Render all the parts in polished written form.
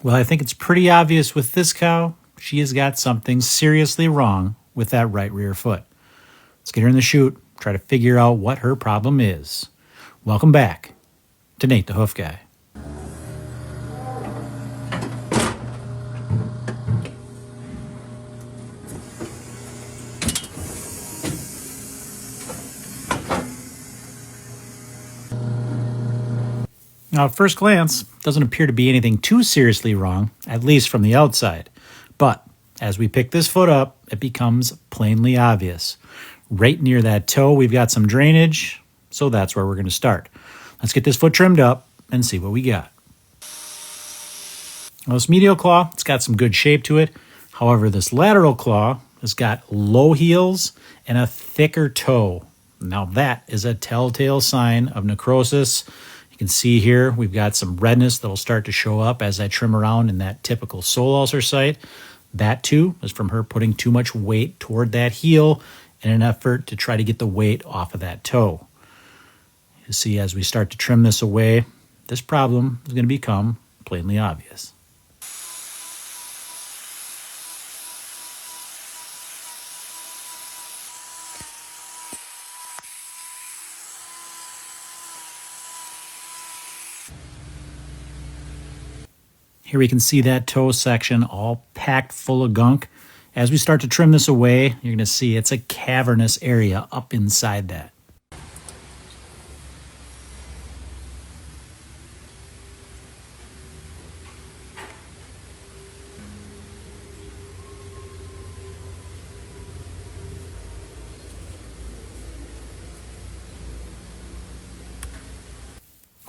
Well, I think it's pretty obvious with this cow. She has got something seriously wrong with that right rear foot. Let's get her in the chute, try to figure out what her problem is. Welcome back to Nate the Hoof Guy. Now, at first glance, doesn't appear to be anything too seriously wrong, at least from the outside. But as we pick this foot up, it becomes plainly obvious. Right near that toe, we've got some drainage, so that's where we're going to start. Let's get this foot trimmed up and see what we got. Well, this medial claw, it's got some good shape to it. However, this lateral claw has got low heels and a thicker toe. Now that is a telltale sign of necrosis. You can see here we've got some redness that'll start to show up as I trim around in that typical sole ulcer site. That too is from her putting too much weight toward that heel in an effort to try to get the weight off of that toe. You see, as we start to trim this away, this problem is going to become plainly obvious. Here we can see that toe section all packed full of gunk. As we start to trim this away, you're going to see it's a cavernous area up inside that.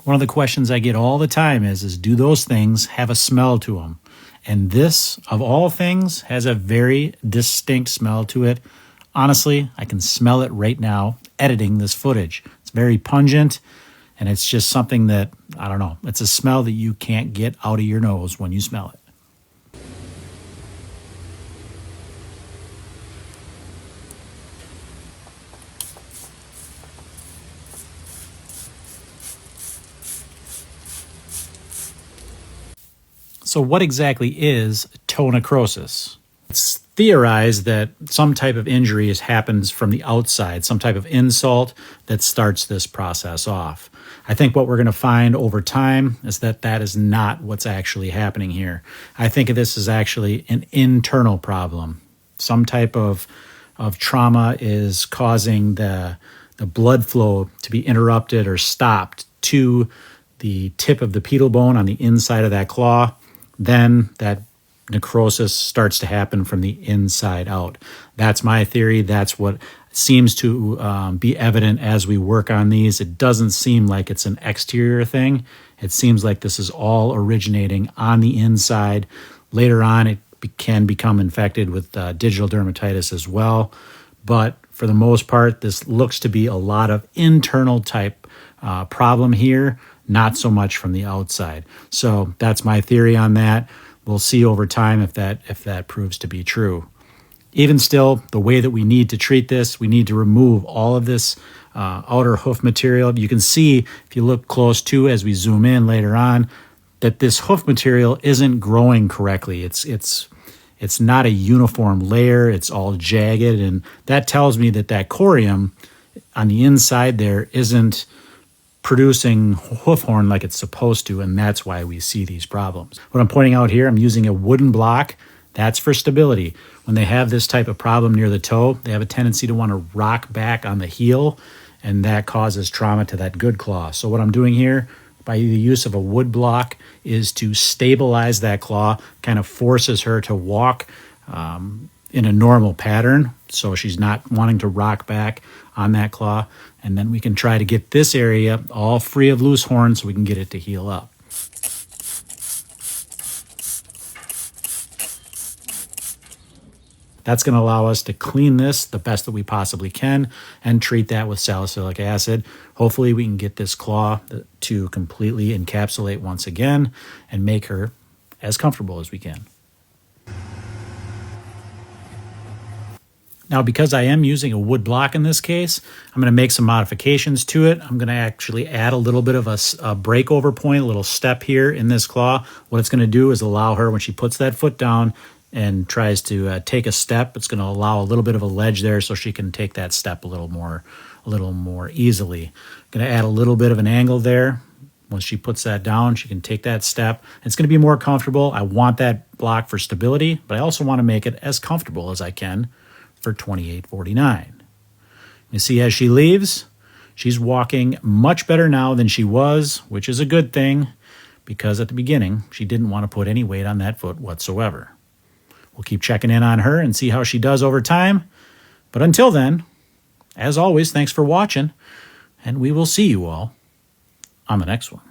One of the questions I get all the time is do those things have a smell to them? And this, of all things, has a very distinct smell to it. Honestly, I can smell it right now editing this footage. It's very pungent, and it's just something that, I don't know, it's a smell that you can't get out of your nose when you smell it. So what exactly is toe necrosis? It's theorized that some type of injury happens from the outside, some type of insult that starts this process off. I think what we're going to find over time is that that is not what's actually happening here. I think of this as actually an internal problem. Some type of trauma is causing the blood flow to be interrupted or stopped to the tip of the pedal bone on the inside of that claw. Then that necrosis starts to happen from the inside out. That's my theory. That's what seems to be evident as we work on these. It doesn't seem like it's an exterior thing. It seems like this is all originating on the inside. Later on, it can become infected with digital dermatitis as well. But for the most part, this looks to be a lot of internal type problem here, not so much from the outside. So that's my theory on that. We'll see over time if that proves to be true. Even still, the way that we need to treat this, we need to remove all of this outer hoof material. You can see, if you look close to as we zoom in later on, that this hoof material isn't growing correctly. It's not a uniform layer. It's all jagged, and that tells me that corium on the inside there isn't producing hoof horn like it's supposed to, and that's why we see these problems. What I'm pointing out here, I'm using a wooden block. That's for stability. When they have this type of problem near the toe, they have a tendency to want to rock back on the heel, and that causes trauma to that good claw. So what I'm doing here, by the use of a wood block, is to stabilize that claw, kind of forces her to walk in a normal pattern, so she's not wanting to rock back on that claw. And then we can try to get this area all free of loose horn so we can get it to heal up. That's going to allow us to clean this the best that we possibly can and treat that with salicylic acid. Hopefully we can get this claw to completely encapsulate once again and make her as comfortable as we can. Now, because I am using a wood block in this case, I'm going to make some modifications to it. I'm going to actually add a little bit of a breakover point, a little step here in this claw. What it's going to do is allow her, when she puts that foot down and tries to take a step, it's going to allow a little bit of a ledge there so she can take that step a little more easily. I'm going to add a little bit of an angle there. Once she puts that down, she can take that step. It's going to be more comfortable. I want that block for stability, but I also want to make it as comfortable as I can for $28.49. You see, as she leaves, she's walking much better now than she was, which is a good thing, because at the beginning, she didn't want to put any weight on that foot whatsoever. We'll keep checking in on her and see how she does over time. But until then, as always, thanks for watching, and we will see you all on the next one.